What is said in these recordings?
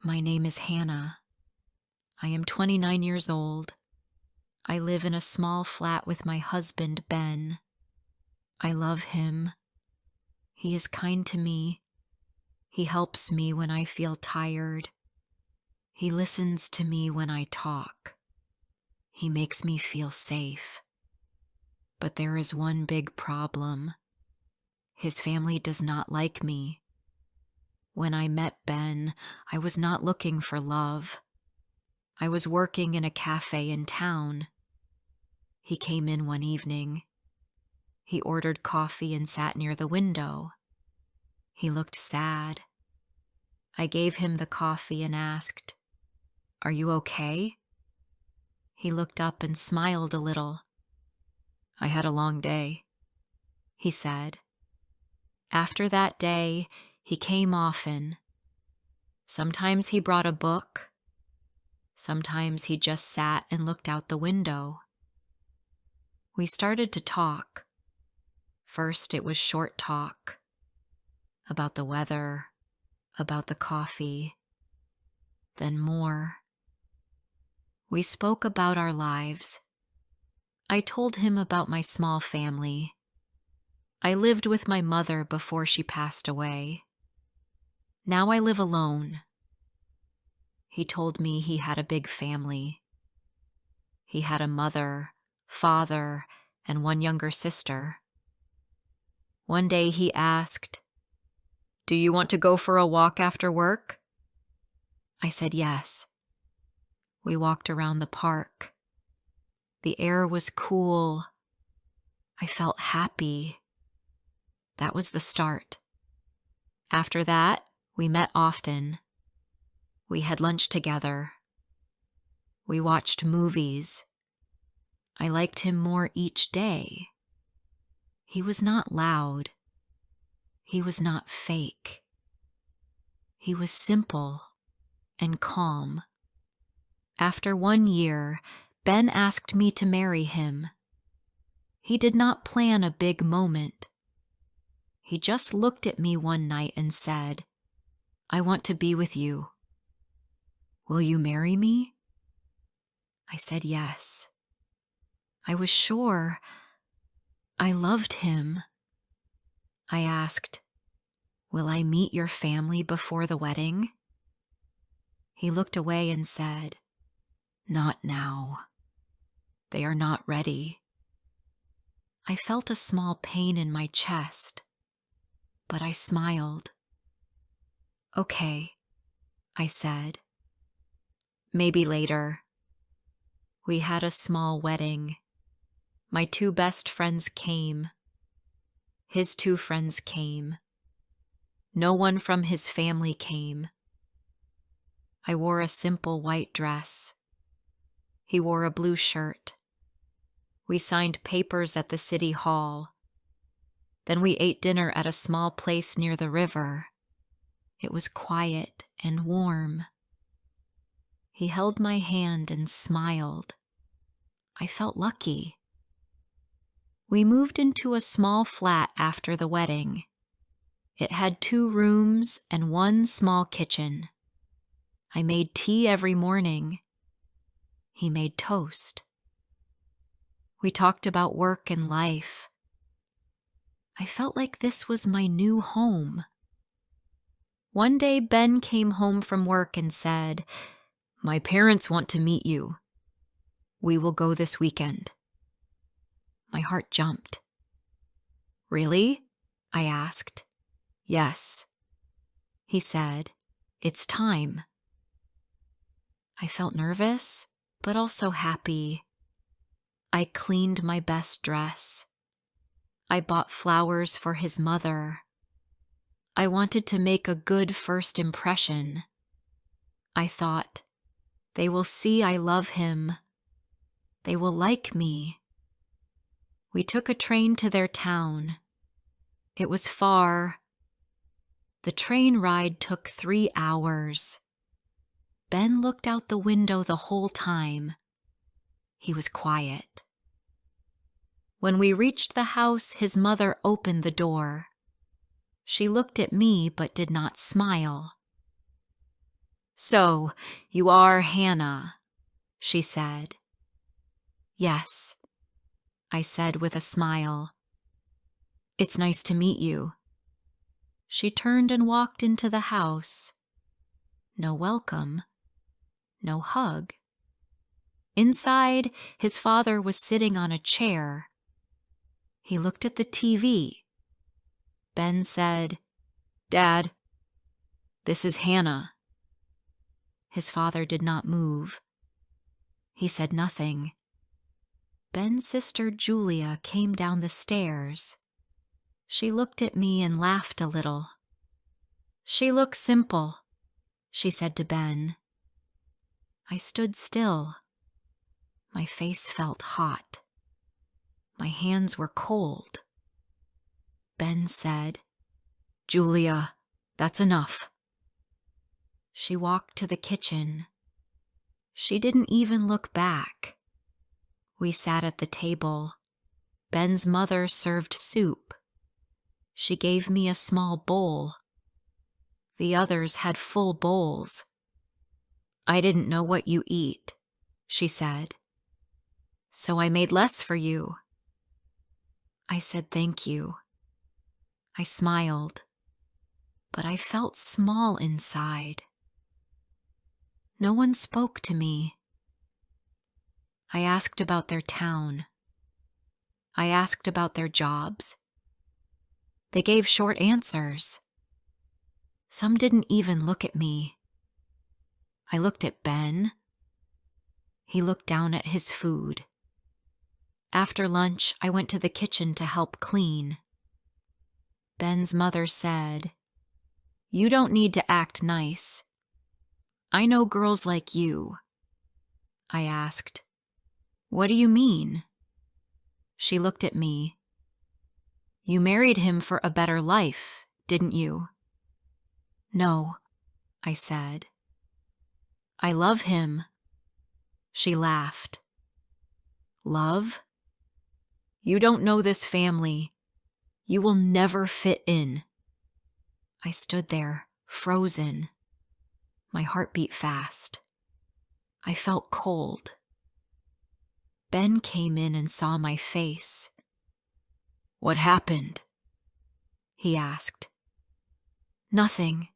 My name is Hannah. I am 29 years old. I live in a small flat with my husband, Ben. I love him. He is kind to me. He helps me when I feel tired. He listens to me when I talk. He makes me feel safe. But there is one big problem. His family does not like me. When I met Ben, I was not looking for love. I was working in a cafe in town. He came in one evening. He ordered coffee and sat near the window. He looked sad. I gave him the coffee and asked, "Are you okay?" He looked up and smiled a little. "I had a long day," he said. After that day, he came often. Sometimes he brought a book. Sometimes he just sat and looked out the window. We started to talk. First, it was short talk about the weather, about the coffee, then more. We spoke about our lives. I told him about my small family. I lived with my mother before she passed away. Now I live alone. He told me he had a big family. He had a mother, father, and one younger sister. One day he asked, "Do you want to go for a walk after work?" I said yes. We walked around the park. The air was cool. I felt happy. That was the start. After that, we met often. We had lunch together. We watched movies. I liked him more each day. He was not loud. He was not fake. He was simple and calm. After 1 year, Ben asked me to marry him. He did not plan a big moment. He just looked at me one night and said, "I want to be with you. Will you marry me?" I said yes. I was sure. I loved him. I asked, "Will I meet your family before the wedding?" He looked away and said, "Not now. They are not ready." I felt a small pain in my chest, but I smiled. "Okay," I said. "Maybe later." We had a small wedding. My 2 best friends came. His 2 friends came. No one from his family came. I wore a simple white dress. He wore a blue shirt. We signed papers at the city hall. Then we ate dinner at a small place near the river. It was quiet and warm. He held my hand and smiled. I felt lucky. We moved into a small flat after the wedding. It had 2 rooms and 1 small kitchen. I made tea every morning. He made toast. We talked about work and life. I felt like this was my new home. One day, Ben came home from work and said, "My parents want to meet you. We will go this weekend." My heart jumped. "Really?" I asked. "Yes." He said, "It's time." I felt nervous, but also happy. I cleaned my best dress. I bought flowers for his mother. I wanted to make a good first impression. I thought, they will see I love him. They will like me. We took a train to their town. It was far. The train ride took 3 hours. Ben looked out the window the whole time. He was quiet. When we reached the house, his mother opened the door. She looked at me but did not smile. "So, you are Hannah," she said. "Yes," I said with a smile. "It's nice to meet you." She turned and walked into the house. No welcome, no hug. Inside, his father was sitting on a chair. He looked at the TV. Ben said, "Dad, this is Hannah." His father did not move. He said nothing. Ben's sister Julia came down the stairs. She looked at me and laughed a little. "She looks simple," she said to Ben. I stood still. My face felt hot. My hands were cold. Ben said, "Julia, that's enough." She walked to the kitchen. She didn't even look back. We sat at the table. Ben's mother served soup. She gave me a small bowl. The others had full bowls. "I didn't know what you eat," she said, "so I made less for you." I said thank you. I smiled, but I felt small inside. No one spoke to me. I asked about their town. I asked about their jobs. They gave short answers. Some didn't even look at me. I looked at Ben. He looked down at his food. After lunch, I went to the kitchen to help clean. Ben's mother said, "You don't need to act nice. I know girls like you." I asked, "What do you mean?" She looked at me. "You married him for a better life, didn't you?" "No," I said. "I love him." She laughed. "Love? You don't know this family. You will never fit in." I stood there, frozen. My heart beat fast. I felt cold. Ben came in and saw my face. "What happened?" he asked. "Nothing,"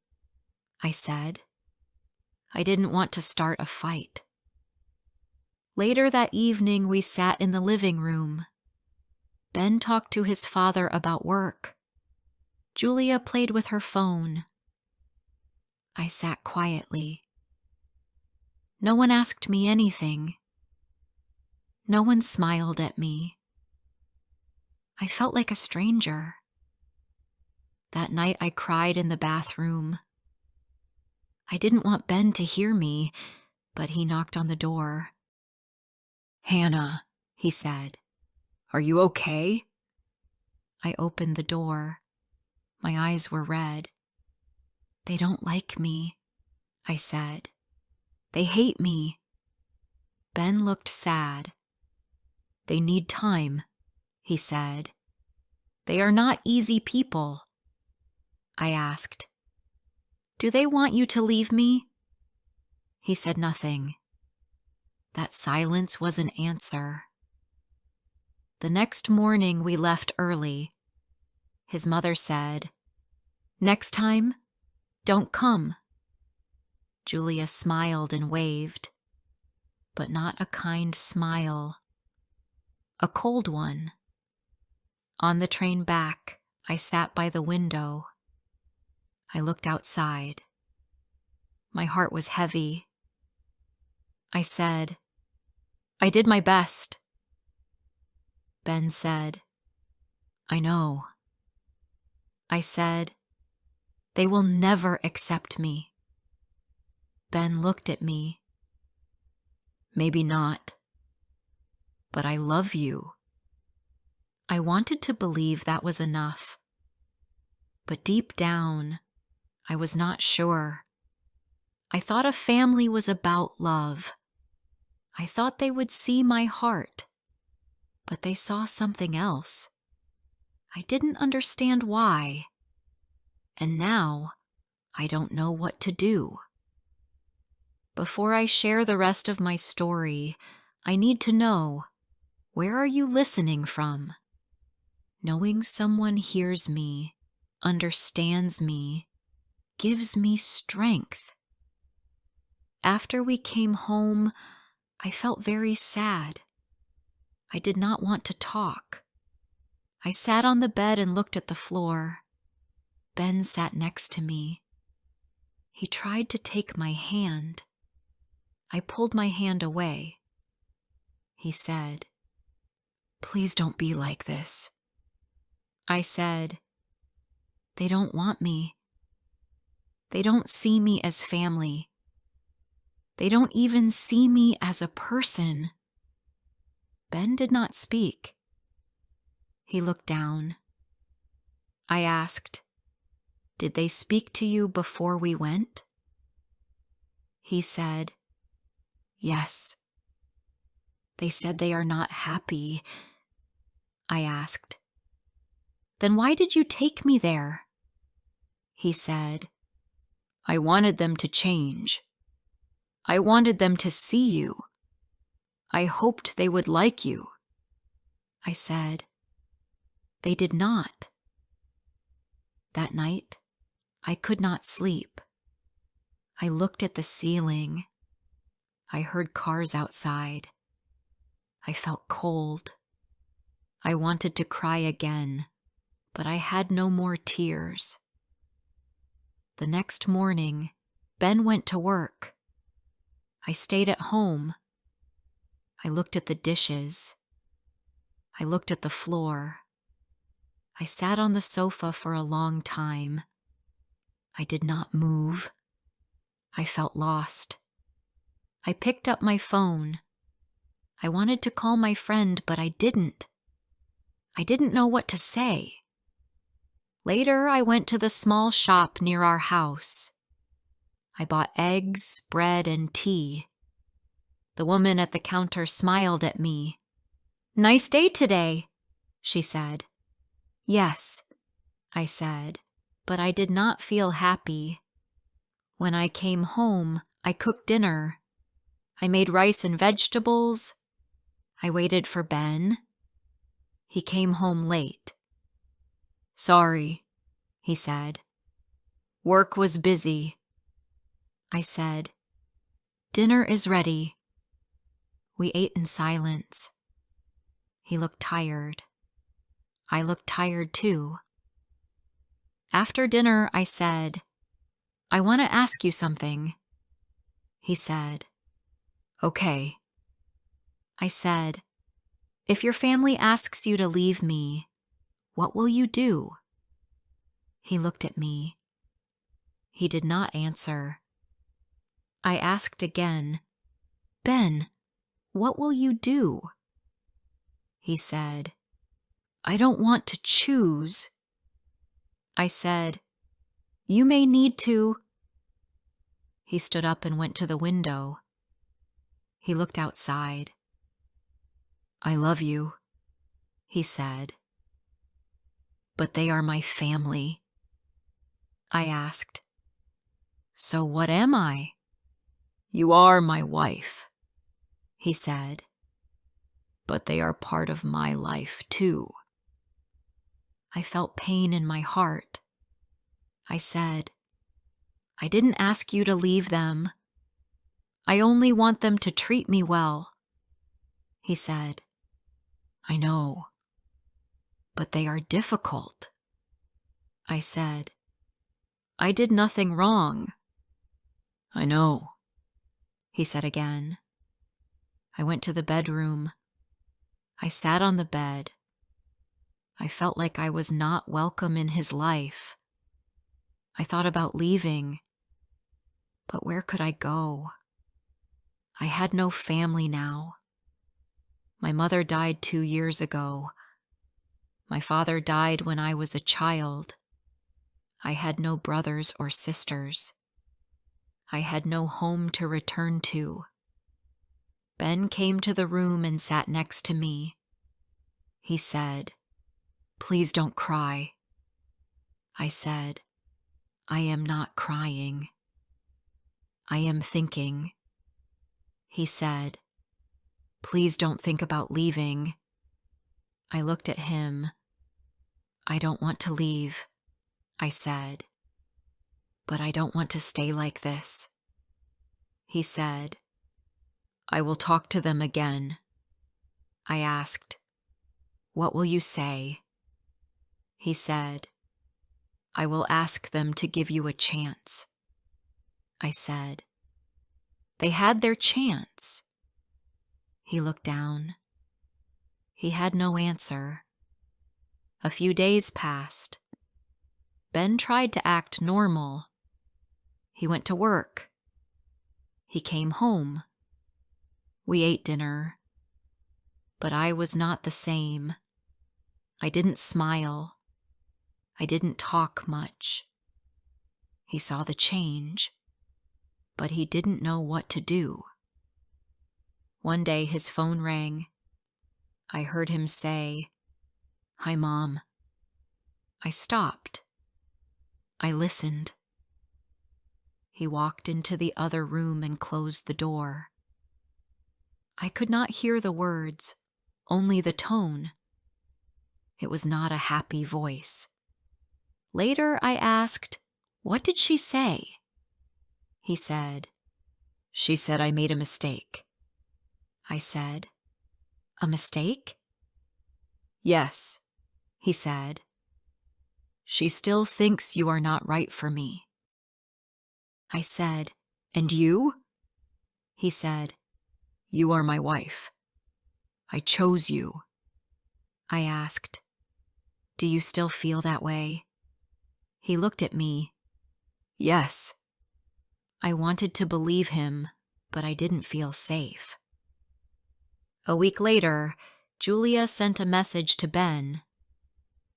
I said. I didn't want to start a fight. Later that evening, we sat in the living room. Ben talked to his father about work. Julia played with her phone. I sat quietly. No one asked me anything. No one smiled at me. I felt like a stranger. That night I cried in the bathroom. I didn't want Ben to hear me, but he knocked on the door. "Hannah," he said, "are you okay?" I opened the door. My eyes were red. "They don't like me," I said. "They hate me." Ben looked sad. "They need time," he said. "They are not easy people." I asked, "Do they want you to leave me?" He said nothing. That silence was an answer. The next morning we left early. His mother said, "Next time, don't come." Julia smiled and waved, but not a kind smile. A cold one. On the train back, I sat by the window. I looked outside. My heart was heavy. I said, "I did my best." Ben said, "I know." I said, "They will never accept me." Ben looked at me. "Maybe not, but I love you." I wanted to believe that was enough, but deep down, I was not sure. I thought a family was about love. I thought they would see my heart, but they saw something else. I didn't understand why, and now I don't know what to do. Before I share the rest of my story, I need to know, where are you listening from? Knowing someone hears me, understands me, gives me strength. After we came home, I felt very sad. I did not want to talk. I sat on the bed and looked at the floor. Ben sat next to me. He tried to take my hand. I pulled my hand away. He said, "Please don't be like this." I said, "They don't want me. They don't see me as family. They don't even see me as a person." Ben did not speak. He looked down. I asked, "Did they speak to you before we went?" He said, "Yes." "They said they are not happy." I asked, "Then why did you take me there?" He said, "I wanted them to change. I wanted them to see you. I hoped they would like you." I said, "They did not." That night, I could not sleep. I looked at the ceiling. I heard cars outside. I felt cold. I wanted to cry again, but I had no more tears. The next morning, Ben went to work. I stayed at home. I looked at the dishes. I looked at the floor. I sat on the sofa for a long time. I did not move. I felt lost. I picked up my phone. I wanted to call my friend, but I didn't. I didn't know what to say. Later, I went to the small shop near our house. I bought eggs, bread, and tea. The woman at the counter smiled at me. "Nice day today," she said. "Yes," I said, but I did not feel happy. When I came home, I cooked dinner. I made rice and vegetables. I waited for Ben. He came home late. "Sorry," he said. "Work was busy." I said, "Dinner is ready." We ate in silence. He looked tired. I looked tired too. After dinner, I said, "I want to ask you something." He said, "Okay." I said, "If your family asks you to leave me, what will you do?" He looked at me. He did not answer. I asked again, "Ben, what will you do?" He said, "I don't want to choose." I said, "You may need to." He stood up and went to the window. He looked outside. "I love you," he said. "But they are my family." I asked, "So what am I?" "You are my wife," he said. "But they are part of my life too." I felt pain in my heart. I said, "I didn't ask you to leave them. I only want them to treat me well." He said, "I know, but they are difficult." I said, "I did nothing wrong." "I know," he said again. I went to the bedroom. I sat on the bed. I felt like I was not welcome in his life. I thought about leaving, but where could I go? I had no family now. My mother died 2 years ago. My father died when I was a child. I had no brothers or sisters. I had no home to return to. Ben came to the room and sat next to me. He said, "Please don't cry." I said, "I am not crying. I am thinking." He said, "Please don't think about leaving." I looked at him. "I don't want to leave," I said, "but I don't want to stay like this." He said, "I will talk to them again." I asked, "What will you say?" He said, "I will ask them to give you a chance." I said, "They had their chance." He looked down. He had no answer. A few days passed. Ben tried to act normal. He went to work. He came home. We ate dinner. But I was not the same. I didn't smile. I didn't talk much. He saw the change, but he didn't know what to do. One day his phone rang. I heard him say, "Hi, Mom." I stopped. I listened. He walked into the other room and closed the door. I could not hear the words, only the tone. It was not a happy voice. Later I asked, "What did she say?" He said, "She said I made a mistake." I said, "A mistake?" "Yes," he said. "She still thinks you are not right for me." I said, "And you?" He said, "You are my wife. I chose you." I asked, "Do you still feel that way?" He looked at me. "Yes." I wanted to believe him, but I didn't feel safe. A week later, Julia sent a message to Ben.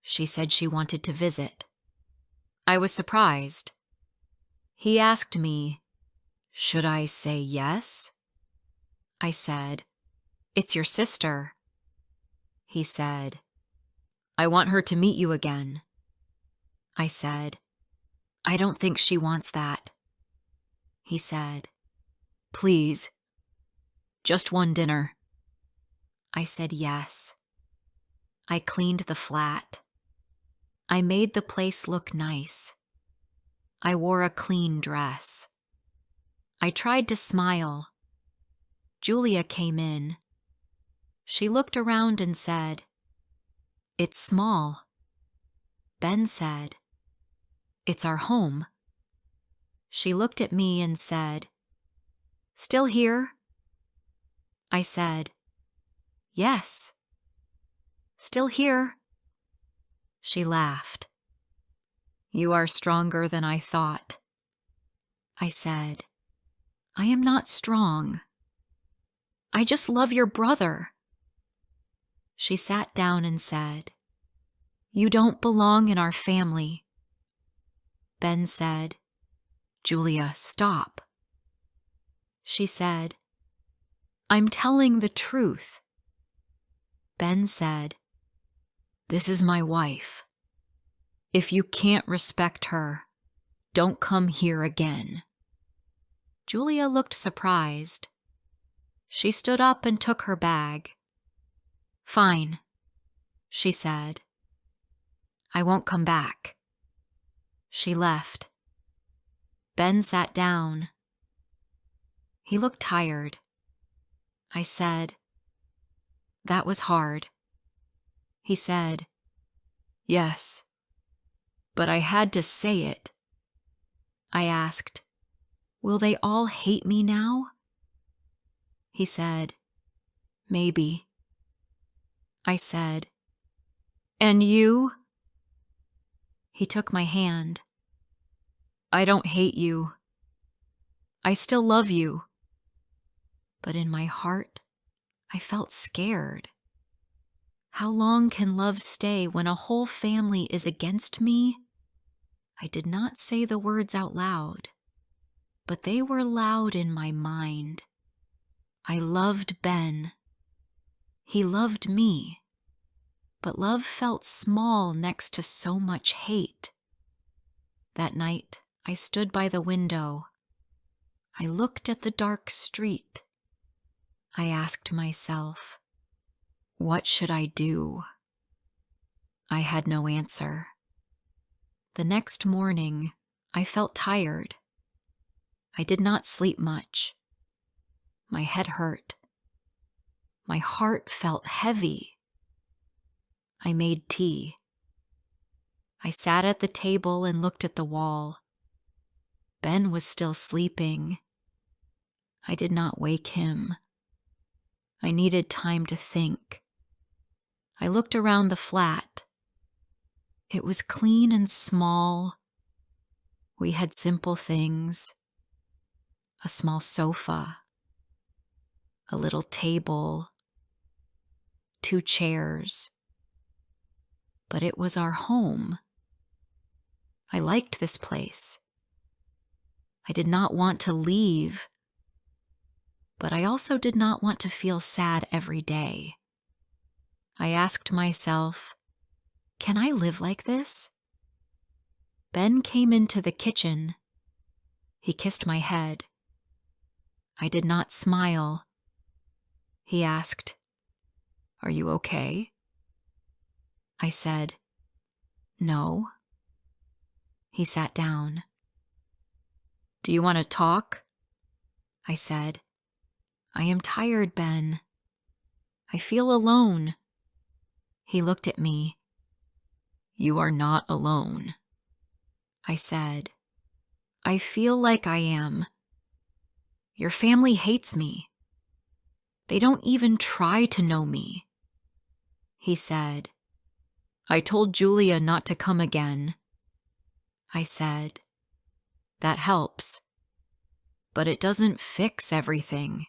She said she wanted to visit. I was surprised. He asked me, "Should I say yes?" I said, "It's your sister." He said, "I want her to meet you again." I said, "I don't think she wants that." He said, "Please, just one dinner." I said yes. I cleaned the flat. I made the place look nice. I wore a clean dress. I tried to smile. Julia came in. She looked around and said, "It's small." Ben said, "It's our home." She looked at me and said, "Still here?" I said, "Yes." "Still here?" She laughed. "You are stronger than I thought." I said, "I am not strong. I just love your brother." She sat down and said, "You don't belong in our family." Ben said, "Julia, stop." She said, "I'm telling the truth." Ben said, "This is my wife. If you can't respect her, don't come here again." Julia looked surprised. She stood up and took her bag. "Fine," she said. "I won't come back." She left. Ben sat down. He looked tired. I said, "That was hard." He said, "Yes, but I had to say it." I asked, "Will they all hate me now?" He said, "Maybe." I said, "And you?" He took my hand. "I don't hate you. I still love you." But in my heart, I felt scared. How long can love stay when a whole family is against me? I did not say the words out loud, but they were loud in my mind. I loved Ben. He loved me. But love felt small next to so much hate. That night, I stood by the window. I looked at the dark street. I asked myself, what should I do? I had no answer. The next morning, I felt tired. I did not sleep much. My head hurt. My heart felt heavy. I made tea. I sat at the table and looked at the wall. Ben was still sleeping. I did not wake him. I needed time to think. I looked around the flat. It was clean and small. We had simple things. A small sofa, a little table, 2 chairs. But it was our home. I liked this place. I did not want to leave, but I also did not want to feel sad every day. I asked myself, can I live like this? Ben came into the kitchen. He kissed my head. I did not smile. He asked, "Are you okay?" I said, "No." He sat down. "Do you want to talk?" I said, "I am tired, Ben. I feel alone." He looked at me. "You are not alone." I said, "I feel like I am. Your family hates me. They don't even try to know me." He said, "I told Julia not to come again." I said, "That helps, but it doesn't fix everything."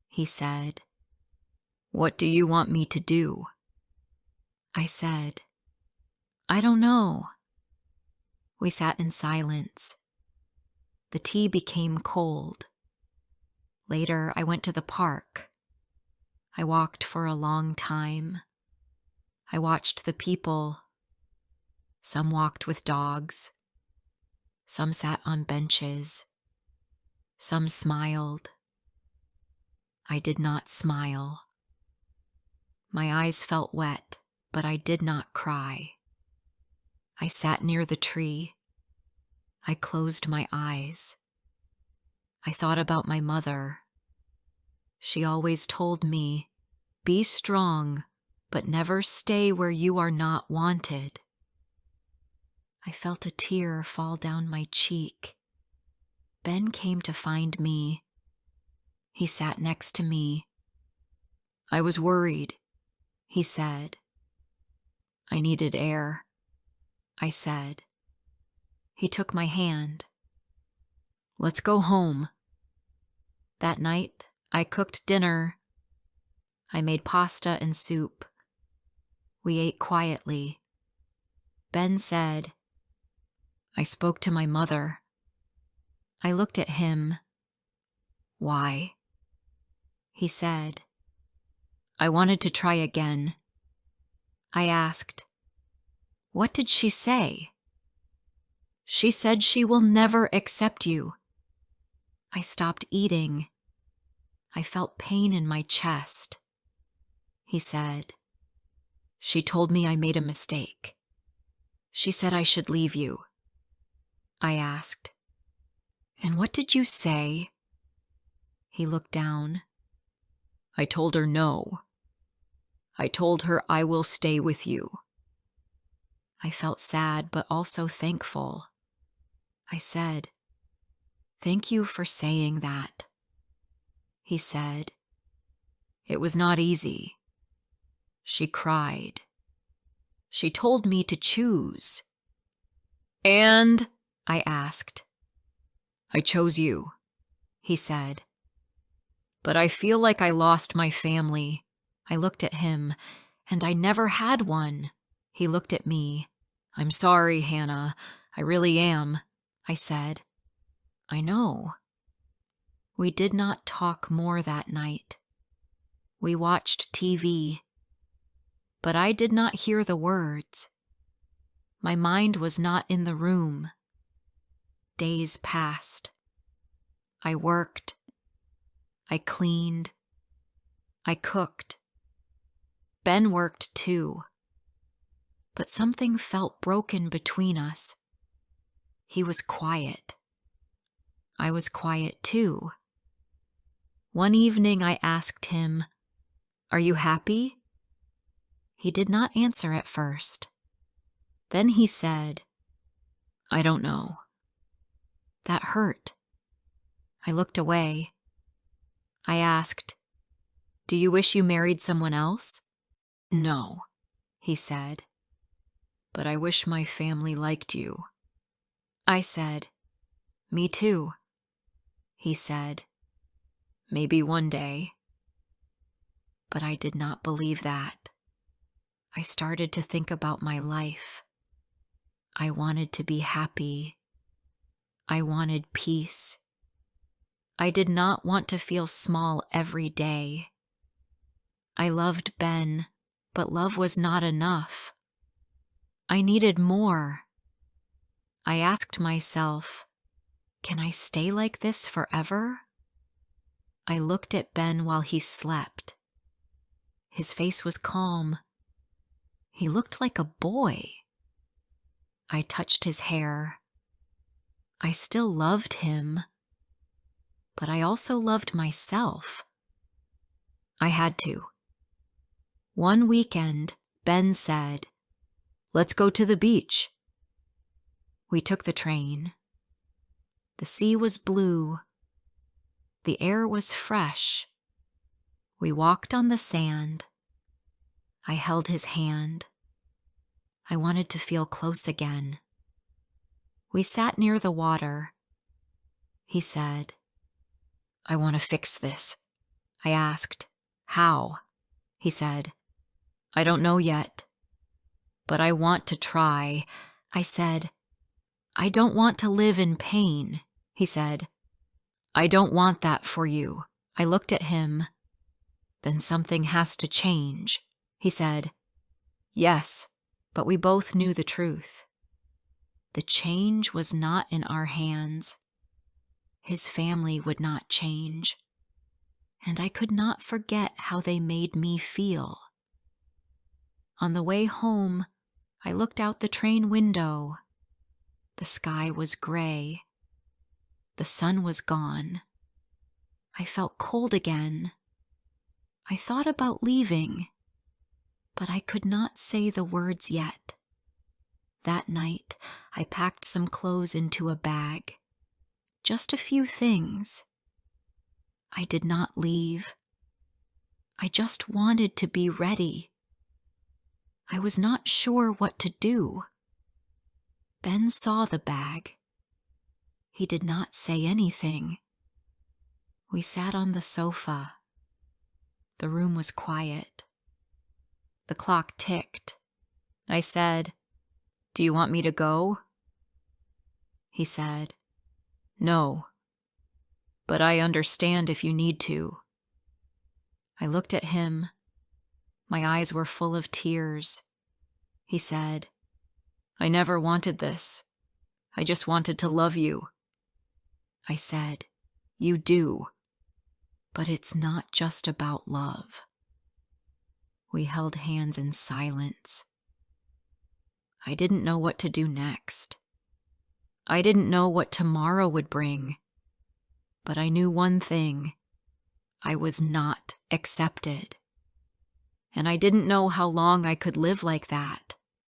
He said, "What do you want me to do?" I said, "I don't know." We sat in silence. The tea became cold. Later, I went to the park. I walked for a long time. I watched the people. Some walked with dogs. Some sat on benches. Some smiled. I did not smile. My eyes felt wet, but I did not cry. I sat near the tree. I closed my eyes. I thought about my mother. She always told me, "Be strong, but never stay where you are not wanted." I felt a tear fall down my cheek. Ben came to find me. He sat next to me. "I was worried," he said. "I needed air," I said. He took my hand. "Let's go home." That night, I cooked dinner. I made pasta and soup. We ate quietly. Ben said, "I spoke to my mother." I looked at him. "Why?" He said, "I wanted to try again." I asked, "What did she say?" "She said she will never accept you." I stopped eating. I felt pain in my chest. He said, "She told me I made a mistake. She said I should leave you." I asked, "And what did you say?" He looked down. "I told her no. I told her I will stay with you." I felt sad but also thankful. I said, "Thank you for saying that." He said, "It was not easy." She cried. She told me to choose. "And?" I asked. "I chose you," he said. "But I feel like I lost my family." I looked at him, and I never had one. He looked at me. "I'm sorry, Hannah. I really am," I said. "I know." We did not talk more that night. We watched TV. But I did not hear the words. My mind was not in the room. Days passed. I worked. I cleaned. I cooked. Ben worked too. But something felt broken between us. He was quiet. I was quiet too. One evening I asked him, "Are you happy?" He did not answer at first. Then he said, "I don't know." That hurt. I looked away. I asked, "Do you wish you married someone else?" "No," he said, "but I wish my family liked you." I said, "Me too." He said, "Maybe one day." But I did not believe that. I started to think about my life. I wanted to be happy. I wanted peace. I did not want to feel small every day. I loved Ben, but love was not enough. I needed more. I asked myself, can I stay like this forever? I looked at Ben while he slept. His face was calm. He looked like a boy. I touched his hair. I still loved him, but I also loved myself. I had to. One weekend, Ben said, "Let's go to the beach." We took the train. The sea was blue. The air was fresh. We walked on the sand. I held his hand. I wanted to feel close again. We sat near the water. He said, "I want to fix this." I asked, "How?" He said, "I don't know yet, but I want to try." I said, "I don't want to live in pain." He said, "I don't want that for you." I looked at him. "Then something has to change." He said, "Yes," but we both knew the truth. The change was not in our hands. His family would not change, and I could not forget how they made me feel. On the way home, I looked out the train window. The sky was gray. The sun was gone. I felt cold again. I thought about leaving, but I could not say the words yet. That night, I packed some clothes into a bag. Just a few things. I did not leave. I just wanted to be ready. I was not sure what to do. Ben saw the bag. He did not say anything. We sat on the sofa. The room was quiet. The clock ticked. I said, "Do you want me to go?" He said, "No, but I understand if you need to." I looked at him. My eyes were full of tears. He said, "I never wanted this. I just wanted to love you." I said, "You do, but it's not just about love." We held hands in silence. I didn't know what to do next. I didn't know what tomorrow would bring, but I knew one thing. I was not accepted. And I didn't know how long I could live like that.